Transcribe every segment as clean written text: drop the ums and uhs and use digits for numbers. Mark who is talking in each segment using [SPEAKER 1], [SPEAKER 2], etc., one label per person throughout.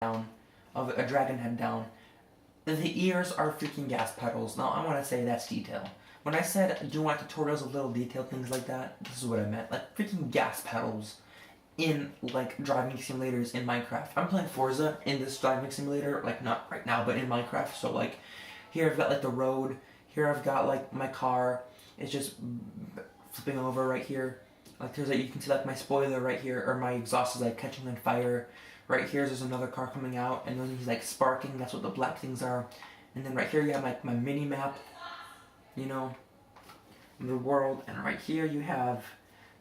[SPEAKER 1] down, of a dragon head down. The ears are freaking gas pedals. Now I want to say that's detail. When I said I do want tutorials of little detailed things like that, this is what I meant. Like freaking gas pedals in like driving simulators in Minecraft. I'm playing Forza in this driving simulator, like not right now, but in Minecraft. So like here I've got like the road. Here I've got like my car. It's just flipping over right here. Like there's like you can see like my spoiler right here, or my exhaust is like catching on fire. Right here there's another car coming out, and then he's like sparking. That's what the black things are. And then right here you have like my mini map, you know, the world. And right here you have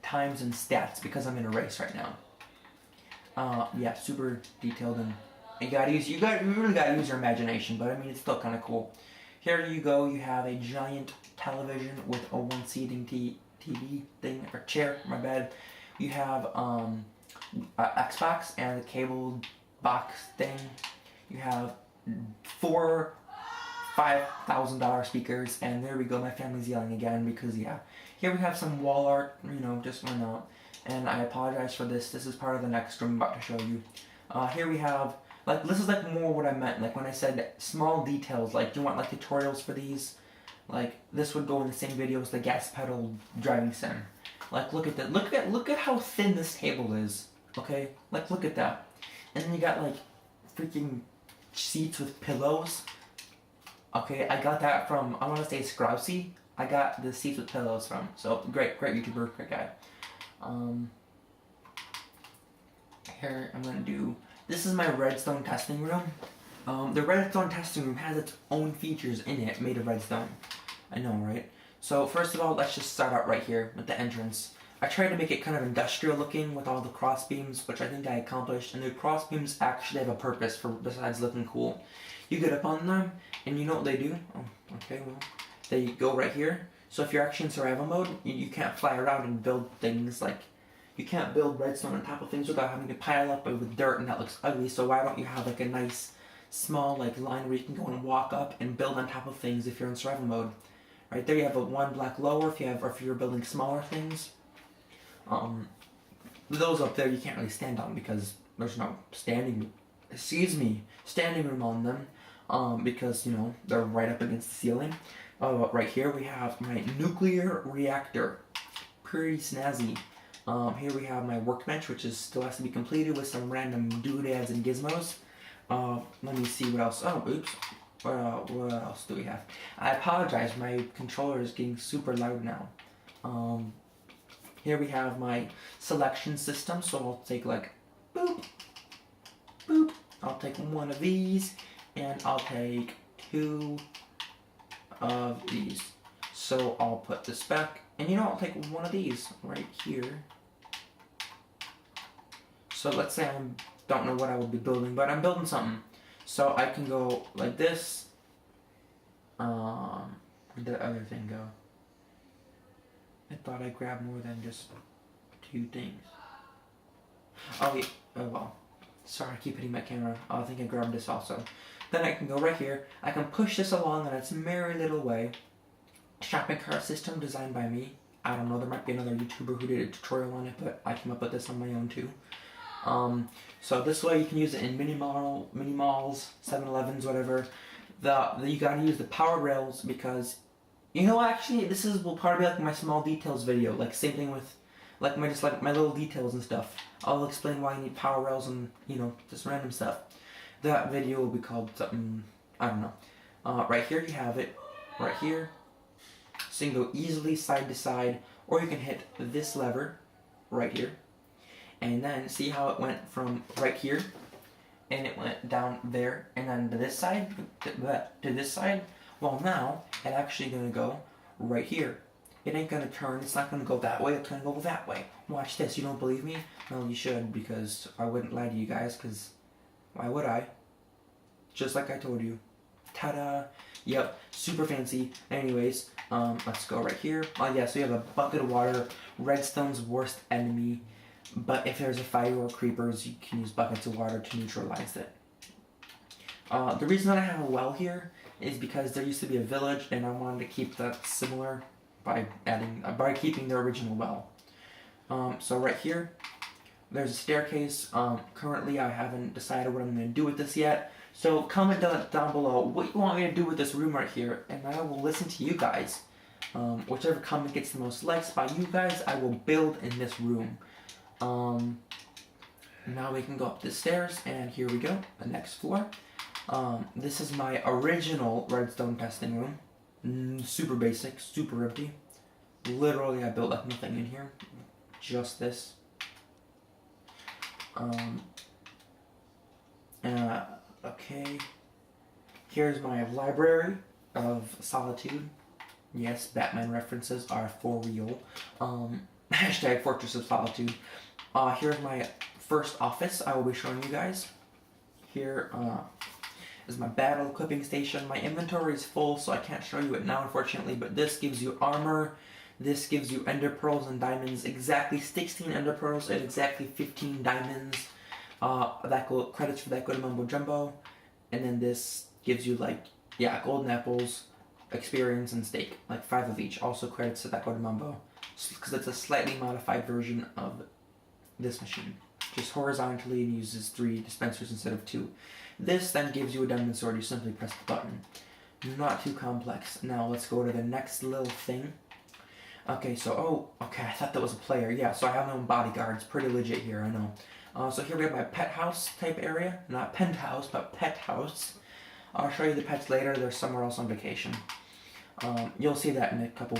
[SPEAKER 1] times and stats because I'm in a race right now. Yeah, super detailed, and you really gotta use your imagination. But I mean, it's still kind of cool. Here you go. You have a giant television with a one-seating TV thing, or chair. My bad. You have Xbox and a cable box thing. You have four $5,000 speakers, and there we go. My family's yelling again because yeah. Here we have some wall art. You know, just went out, and I apologize for this. This is part of the next room I'm about to show you. Here we have. Like, this is like more what I meant, like when I said small details, like do you want like tutorials for these? Like this would go in the same video as the gas pedal driving sim. Like look at that, look at how thin this table is, okay? Like look at that. And then you got like freaking seats with pillows. Okay, I got that from, I want to say Scrousey. I got the seats with pillows from, so great YouTuber, great guy. Here I'm gonna do, this is my redstone testing room. The redstone testing room has its own features in it made of redstone. I know, right? So first of all, let's just start out right here with the entrance. I tried to make it kind of industrial looking with all the cross beams, which I think I accomplished. And the cross beams actually have a purpose for besides looking cool. You get up on them, and you know what they do? Oh, okay, well, they go right here. So if you're actually in survival mode, you can't fly around and build things like. You can't build redstone on top of things without having to pile up with dirt, and that looks ugly. So why don't you have like a nice, small like line where you can go and walk up and build on top of things if you're in survival mode? Right there, you have a one block lower if you're building smaller things. Those up there you can't really stand on because there's no standing room on them. Because you know they're right up against the ceiling. Right here we have my nuclear reactor, pretty snazzy. Here we have my workbench, which still has to be completed with some random doodads and gizmos. Let me see what else. Oh, oops. What else do we have? I apologize, my controller is getting super loud now. Here we have my selection system, so I'll take like, boop, boop. I'll take one of these, and I'll take two of these. So I'll put this back, and you know, I'll take one of these right here. So let's say I don't know what I would be building, but I'm building something. So I can go like this. Where'd the other thing go? I thought I grabbed more than just two things. Oh yeah, oh well. Sorry, I keep hitting my camera. Oh, I think I grabbed this also. Then I can go right here. I can push this along in its merry little way. Shopping cart system designed by me. I don't know, there might be another YouTuber who did a tutorial on it, but I came up with this on my own too. So this way you can use it in mini malls, 7-Elevens, whatever. You gotta use the power rails because, you know, actually this will probably be like my small details video. Like same thing with, like my little details and stuff. I'll explain why you need power rails and you know just random stuff. That video will be called something, I don't know. Right here you have it, right here. So you can go easily side to side, or you can hit this lever right here. And then see how it went from right here, and it went down there, and then to this side, to this side. Well, now it's actually gonna go right here. It ain't gonna turn. It's not gonna go that way. It's gonna go that way. Watch this. You don't believe me? Well, you should, because I wouldn't lie to you guys. Because why would I? Just like I told you. Ta-da! Yep, super fancy. Anyways, let's go right here. Oh yeah, so you have a bucket of water. Redstone's worst enemy. But if there's a fire or creepers, you can use buckets of water to neutralize it. The reason that I have a well here is because there used to be a village, and I wanted to keep that similar by keeping the original well. So right here, There's a staircase. Currently, I haven't decided what I'm going to do with this yet. So comment down below what you want me to do with this room right here, and I will listen to you guys. Whichever comment gets the most likes by you guys, I will build in this room. Now we can go up the stairs, and here we go, the next floor. This is my original redstone testing room. Super basic, super empty. Literally, I built like nothing in here. Just this. Okay. Here's my library of solitude. Yes, Batman references are for real. Hashtag Fortress of Solitude. Here's my first office I will be showing you guys. Here is my battle equipping station. My inventory is full, so I can't show you it now, unfortunately, but this gives you armor. This gives you ender pearls and diamonds. Exactly 16 ender pearls and exactly 15 diamonds. Credits for that go to Mumbo Jumbo. And then this gives you golden apples, experience, and steak. Like 5 of each. Also credits to that go to Mumbo. Because it's a slightly modified version of this machine. Just horizontally and uses 3 dispensers instead of 2. This then gives you a diamond sword. You simply press the button. Not too complex. Now let's go to the next little thing. Okay, so, I thought that was a player. Yeah, so I have my own bodyguards. Pretty legit here, I know. So here we have my pet house type area. Not penthouse, but pet house. I'll show you the pets later. They're somewhere else on vacation. You'll see that in a couple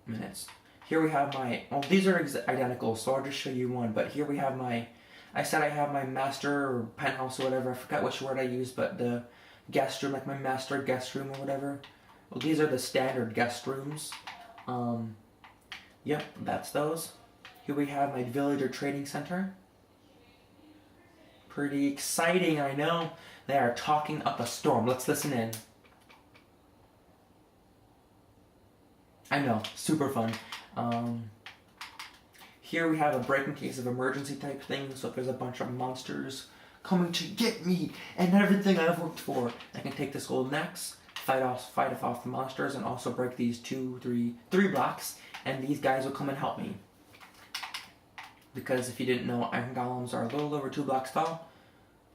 [SPEAKER 1] minutes. Here we have my, these are identical, so I'll just show you one. But here we have my, I said I have my master or penthouse or whatever. I forgot which word I used, but the guest room, like my master guest room or whatever. Well, these are the standard guest rooms. Yep, that's those. Here we have my villager trading center. Pretty exciting, I know. They are talking up a storm. Let's listen in. I know, super fun. Here we have a break in case of emergency type thing. So if there's a bunch of monsters coming to get me and everything I've worked for, I can take this golden axe, fight off the monsters, and also break these 3 blocks, and these guys will come and help me. Because if you didn't know, iron golems are a little over 2 blocks tall.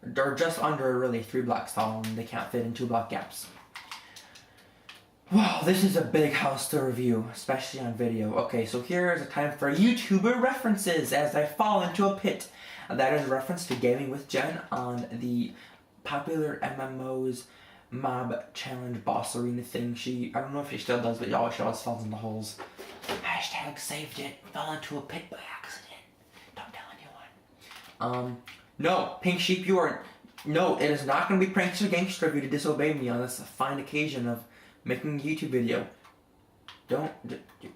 [SPEAKER 1] They're just under really 3 blocks tall, and they can't fit in 2 block gaps. Wow, this is a big house to review, especially on video. Okay, so here is a time for YouTuber references as I fall into a pit. That is a reference to Gaming with Jen on the popular MMO's mob challenge boss arena thing. I don't know if she still does, but she always falls into holes. Hashtag saved it. Fell into a pit by accident. Don't tell anyone. No, Pink Sheep, no, it is not going to be prankster gangster of you to disobey me on this fine occasion of making a YouTube video.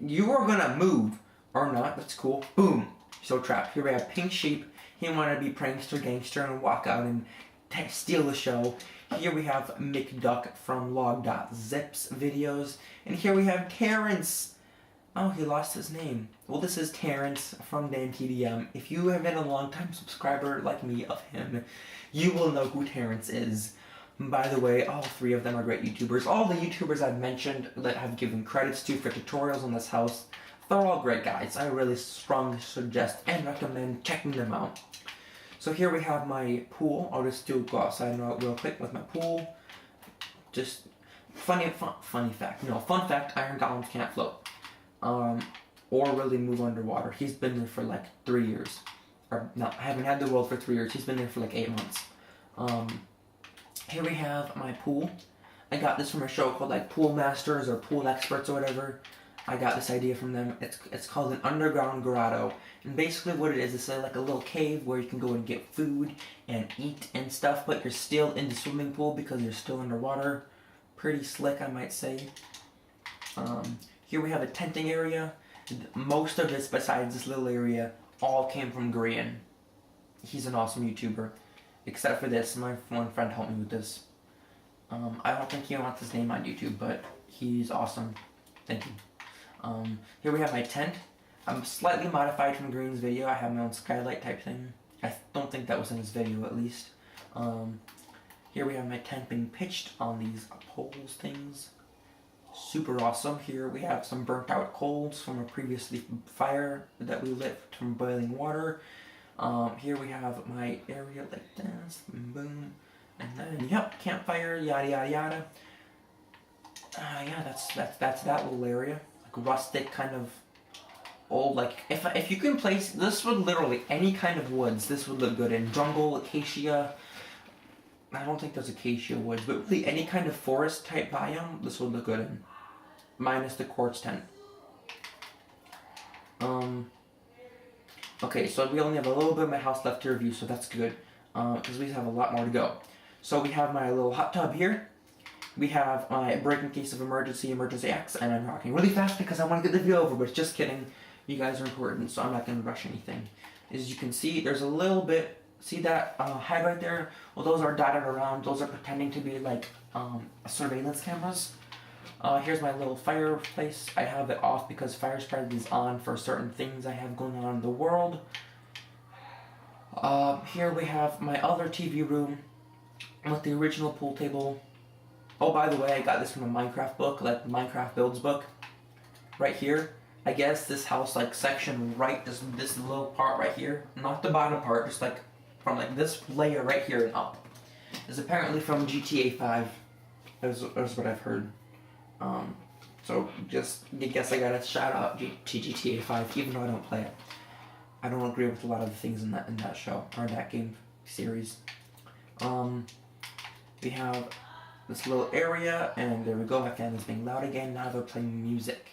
[SPEAKER 1] You are going to move, or not, that's cool. Boom, so trapped. Here we have Pink Sheep. He wanted to be prankster gangster and walk out and steal the show. Here we have McDuck from log.zips videos. And here we have Terrence. Oh, he lost his name. Well, this is Terrence from DanTDM. If you have been a long-time subscriber like me of him, you will know who Terrence is. By the way, all 3 of them are great YouTubers. All the YouTubers I've mentioned that I've given credits to for tutorials on this house, they're all great guys. I really strongly suggest and recommend checking them out. So here we have my pool. I'll just go outside real quick with my pool. Just fun fact, iron golems can't float. Or really move underwater. He's been there for like 3 years. Or no, I haven't had the world for 3 years. He's been there for like 8 months. Here we have my pool. I got this from a show called like Pool Masters or Pool Experts or whatever. I got this idea from them. It's called an underground grotto. And basically what it is like a little cave where you can go and get food and eat and stuff, but you're still in the swimming pool because you're still underwater. Pretty slick, I might say. Here we have a tenting area. Most of this, besides this little area, all came from Grian. He's an awesome YouTuber. Except for this, my one friend helped me with this. I don't think he wants his name on YouTube, but he's awesome. Thank you. Here we have my tent. I'm slightly modified from Green's video. I have my own skylight type thing. I don't think that was in his video, at least. Here we have my tent being pitched on these poles things. Super awesome. Here we have some burnt out coals from a previous fire that we lit from boiling water. Here we have my area like this, boom, and then yep, campfire, yada yada yada. Yeah, that's that little area, like rustic kind of old. Like if you can place this would literally any kind of woods, this would look good in jungle, acacia. I don't think there's acacia woods, but really any kind of forest type biome, this would look good in. Minus the quartz tent. Okay, so we only have a little bit of my house left to review, so that's good. Because we have a lot more to go. So we have my little hot tub here. We have my break in case of emergency X, and I'm talking really fast because I want to get the video over, but just kidding. You guys are important, so I'm not going to rush anything. As you can see, there's a little bit, see that head right there? Well, those are dotted around. Those are pretending to be like surveillance cameras. Here's my little fireplace. I have it off because fire spread is on for certain things I have going on in the world. Here we have my other TV room with the original pool table. Oh, by the way, I got this from a Minecraft book, like Minecraft Builds book. Right here. I guess this house, like section right, this little part right here, not the bottom part, just like from like this layer right here and up, is apparently from GTA 5. That's what I've heard. So just I guess I gotta shout out to GTA 5, even though I don't play it. I don't agree with a lot of the things in that show or that game series. We have this little area, and there we go. My fan is being loud again. Now they're playing music.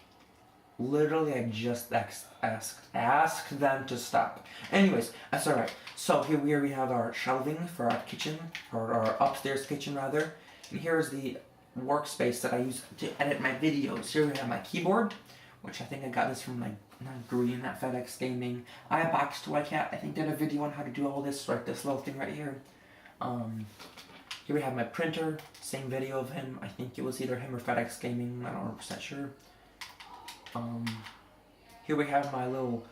[SPEAKER 1] Literally, I just asked them to stop. Anyways, that's alright. So here we have our shelving for our kitchen, or our upstairs kitchen rather. And here's the workspace that I use to edit my videos. Here we have my keyboard, which I think I got this from like Green at FedEx Gaming. I Boxed Toy Cat, I think did a video on how to do all this, right? This little thing right here. Here we have my printer, same video of him. I think it was either him or FedEx Gaming, I'm not 100% sure. Here we have my little,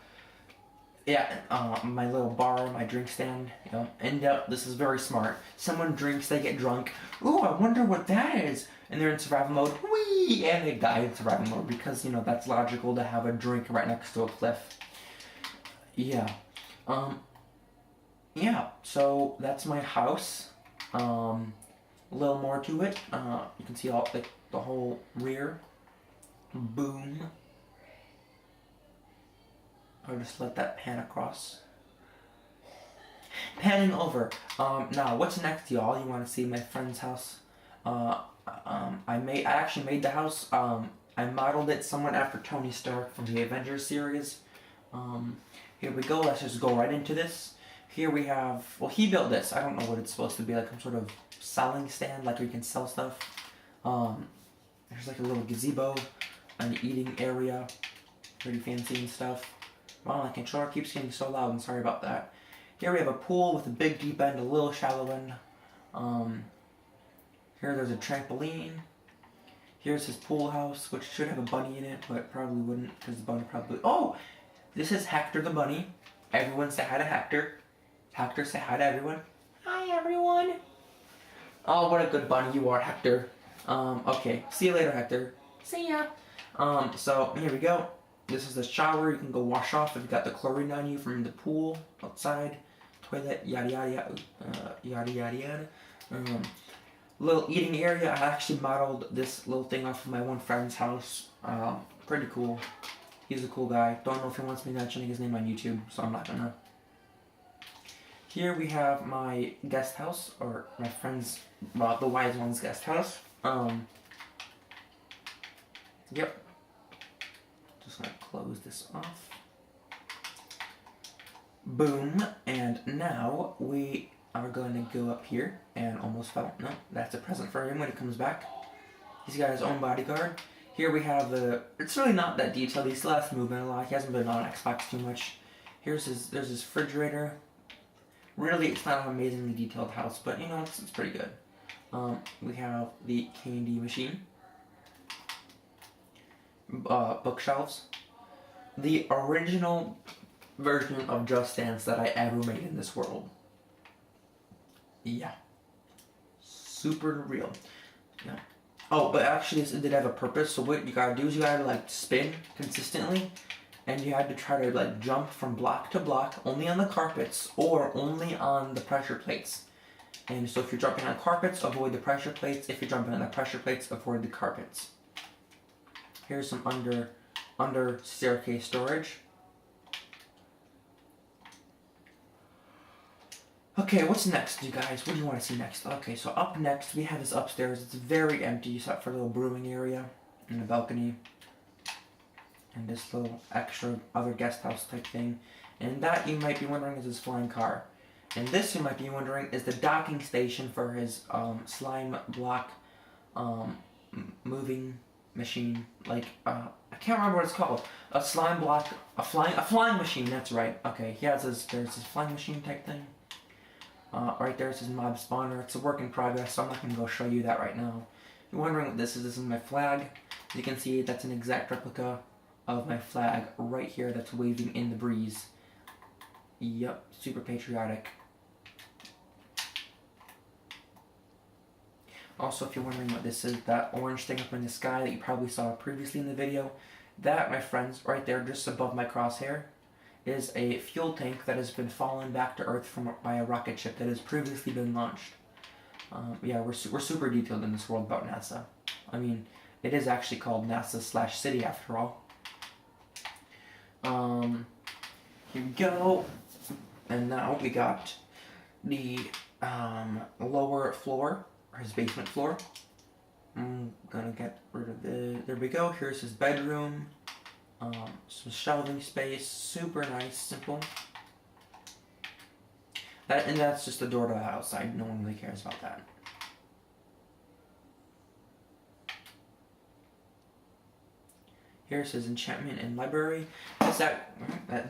[SPEAKER 1] my little bar, my drink stand, you know, and this is very smart. Someone drinks, they get drunk. Ooh, I wonder what that is. And they're in survival mode, whee, and they die in survival mode because, you know, that's logical to have a drink right next to a cliff. Yeah. Yeah, so that's my house. A little more to it. You can see all the whole rear. Boom. I'll just let that pan across. Panning over. Now, what's next, y'all? You want to see my friend's house? I actually made the house. I modeled it somewhat after Tony Stark from the Avengers series. Here we go. Let's just go right into this. Here we have. Well, he built this. I don't know what it's supposed to be, like some sort of selling stand, like where you can sell stuff. There's like a little gazebo, an eating area, pretty fancy and stuff. Wow, my controller keeps getting so loud, I'm sorry about that. Here we have a pool with a big deep end, a little shallow end. Here there's a trampoline. Here's his pool house, which should have a bunny in it, but probably wouldn't, because the bunny probably... Oh! This is Hector the bunny. Everyone say hi to Hector. Hector, say hi to everyone. Hi, everyone. Oh, what a good bunny you are, Hector. Okay, see you later, Hector. See ya. So, here we go. This is the shower. You can go wash off if you got the chlorine on you from the pool outside. Toilet, yada yada yada, yada yada yada. Little eating area. I actually modeled this little thing off of my one friend's house. Pretty cool. He's a cool guy. Don't know if he wants me mentioning his name on YouTube, so I'm not gonna. Here we have my guest house, or my friend's, well, the wise one's guest house. Yep. Just gonna close this off. Boom. And now we are going to go up here and almost fell. No, that's a present for him when he comes back. He's got his own bodyguard. Here we have the, it's really not that detailed. He still has to move in a lot. He hasn't been on Xbox too much. There's his refrigerator. Really, it's not an amazingly detailed house, but you know, it's pretty good. We have the candy machine. Bookshelves. The original version of Just Dance that I ever made in this world. Yeah. Super real. Yeah. Oh, but actually this did have a purpose, so what you gotta do is you gotta like spin consistently, and you had to try to like jump from block to block only on the carpets or only on the pressure plates. And so if you're jumping on carpets, avoid the pressure plates. If you're jumping on the pressure plates, avoid the carpets. Here's some under staircase storage. Okay, what's next, you guys? What do you want to see next? Okay, so up next we have this upstairs. It's very empty except for a little brewing area and a balcony and this little extra other guest house type thing. And that, you might be wondering, is his flying car. And this, you might be wondering, is the docking station for his slime block moving machine. Like, I can't remember what it's called. A slime block, a flying machine, that's right. Okay, he has there's his flying machine type thing. Right there's his mob spawner. It's a work in progress, so I'm not going to go show you that right now. If you're wondering what this is my flag. As you can see, that's an exact replica of my flag right here that's waving in the breeze. Yep, super patriotic. Also, if you're wondering what this is, that orange thing up in the sky that you probably saw previously in the video, that, my friends, right there just above my crosshair, is a fuel tank that has been fallen back to Earth by a rocket ship that has previously been launched. Yeah, we're super detailed in this world about NASA. I mean, it is actually called NASA/City after all. Here we go. And now we got the lower floor, or his basement floor. I'm gonna get rid of there we go. Here's his bedroom. Some shelving space, super nice, simple. And that's just the door to the outside. No one really cares about that. Here's his enchantment and library.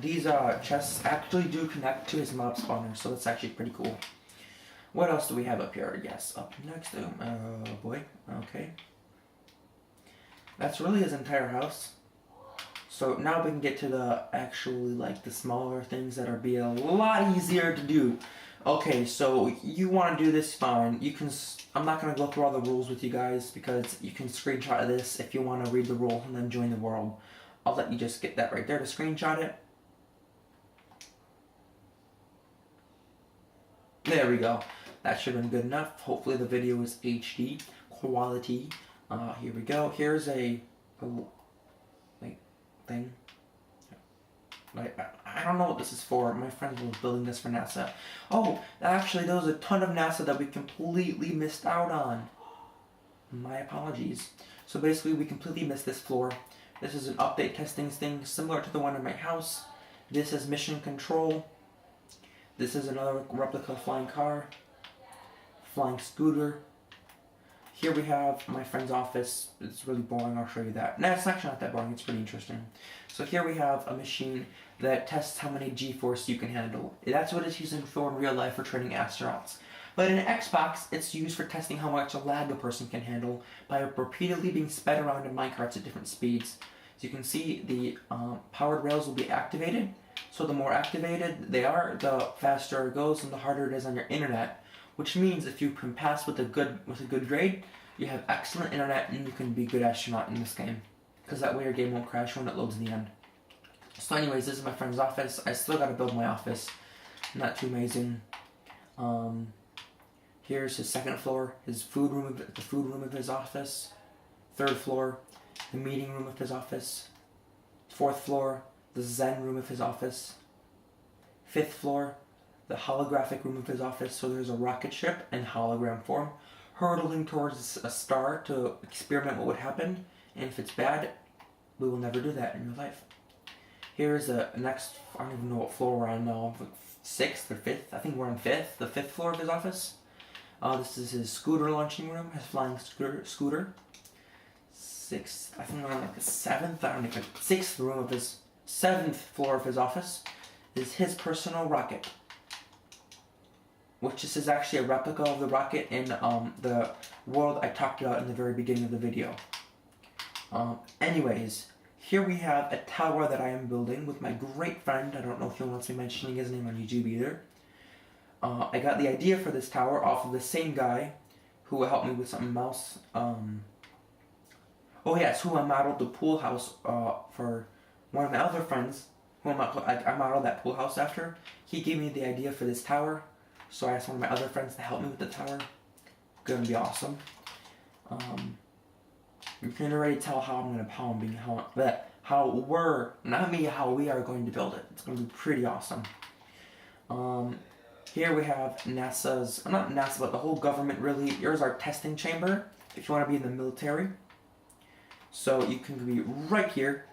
[SPEAKER 1] These chests actually do connect to his mob spawner, so that's actually pretty cool. What else do we have up here? Yes, up next. Oh boy. Okay. That's really his entire house. So now we can get to the actually like the smaller things that are be a lot easier to do. Okay, so you want to do this, fine. You can. I'm not gonna go through all the rules with you guys because you can screenshot this if you want to read the rule and then join the world. I'll let you just get that right there to screenshot it. There we go. That should have been good enough. Hopefully the video is HD quality. Here we go. Here's a thing. I don't know what this is for. My friend was building this for NASA. Oh, actually there was a ton of NASA that we completely missed out on. My apologies. So basically we completely missed this floor. This is an update testing thing similar to the one in my house. This is mission control. This is another replica flying car. Flying scooter. Here we have my friend's office. It's really boring, I'll show you that. No, it's actually not that boring, it's pretty interesting. So here we have a machine that tests how many G-force you can handle. That's what it's used for in real life for training astronauts. But in Xbox, it's used for testing how much lag a person can handle by repeatedly being sped around in minecarts at different speeds. As you can see, the powered rails will be activated. So the more activated they are, the faster it goes and the harder it is on your internet. Which means if you can pass with a good grade, you have excellent internet and you can be a good astronaut in this game. Because that way your game won't crash when it loads in the end. So anyways, this is my friend's office. I still gotta build my office. Not too amazing. Here's his second floor, his food room, the food room of his office. Third floor, the meeting room of his office. Fourth floor, the Zen room of his office. Fifth floor, the holographic room of his office. So there's a rocket ship in hologram form hurtling towards a star to experiment what would happen, and if it's bad, we will never do that in your life. Here's the next, I don't even know what floor we're on now, 6th or 5th, I think we're on 5th, the 5th floor of his office. This is his scooter launching room, his flying scooter. 6th, I think we're on like the 7th, I don't even, 6th room of his, 7th floor of his office is his personal rocket. Which this is actually a replica of the rocket in the world I talked about in the very beginning of the video. Anyways, here we have a tower that I am building with my great friend. I don't know if he wants me mentioning his name on YouTube either. I got the idea for this tower off of the same guy who helped me with something else. Oh yes, who I modeled the pool house for one of my other friends, who I modeled that pool house after, he gave me the idea for this tower. So I asked one of my other friends to help me with the tower. Gonna be awesome. You can already tell how I'm gonna how we are going to build it. It's gonna be pretty awesome. Here we have NASA's, not NASA, but the whole government really. Here's our testing chamber if you want to be in the military. So you can be right here.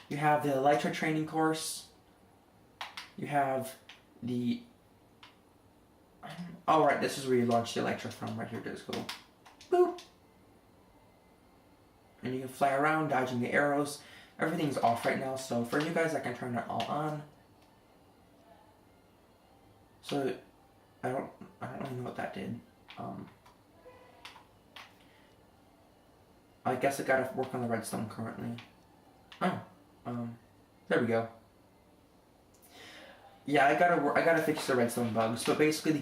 [SPEAKER 1] You have the Elytra training course. You have the. Oh, right, this is where you launch the Elytra from. Right here, just go. Boop. And you can fly around, dodging the arrows. Everything's off right now, so for you guys, I can turn it all on. So, I don't really know what that did. I guess I gotta work on the redstone currently. There we go. Yeah, I gotta fix the redstone bugs. But basically, the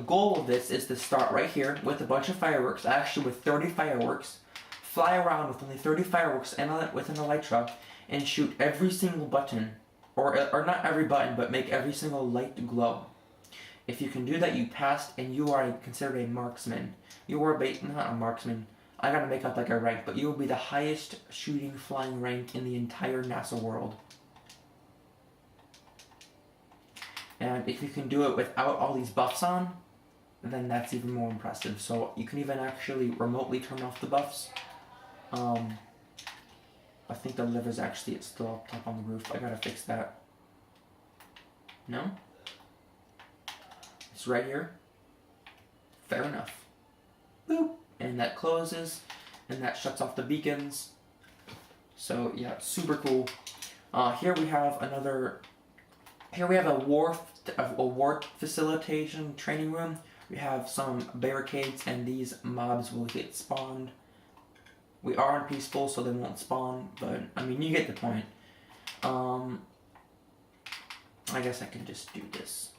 [SPEAKER 1] goal of this is to start right here with a bunch of fireworks. Actually, with 30 fireworks, fly around with only 30 fireworks and with an elytra, and shoot every single button, or not every button, but make every single light glow. If you can do that, you passed, and you are considered a marksman. You are not a marksman. I gotta make up like a rank, but you will be the highest shooting flying rank in the entire NASA world. And if you can do it without all these buffs on, then that's even more impressive. So you can even actually remotely turn off the buffs. I think the liver's actually still up top on the roof. I gotta fix that. No? It's right here. Fair enough. Boop. And that closes, and that shuts off the beacons. So yeah, super cool. Here we have a war facilitation training room. We have some barricades, and these mobs will get spawned. We are in peaceful, so they won't spawn, but I mean, you get the point. I guess I can just do this.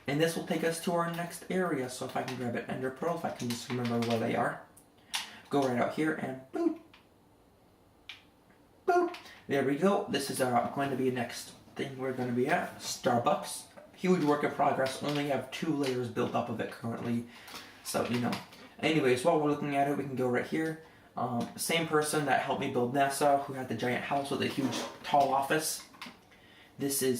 [SPEAKER 1] And this will take us to our next area, so if I can grab an ender pearl, if I can just remember where they are. Go right out here and boop. Boop. There we go. This is going to be the next thing we're going to be at. Starbucks. Huge work in progress. Only have 2 layers built up of it currently. So, you know. Anyways, while we're looking at it, we can go right here. Same person that helped me build NASA, who had the giant house with a huge, tall office. This is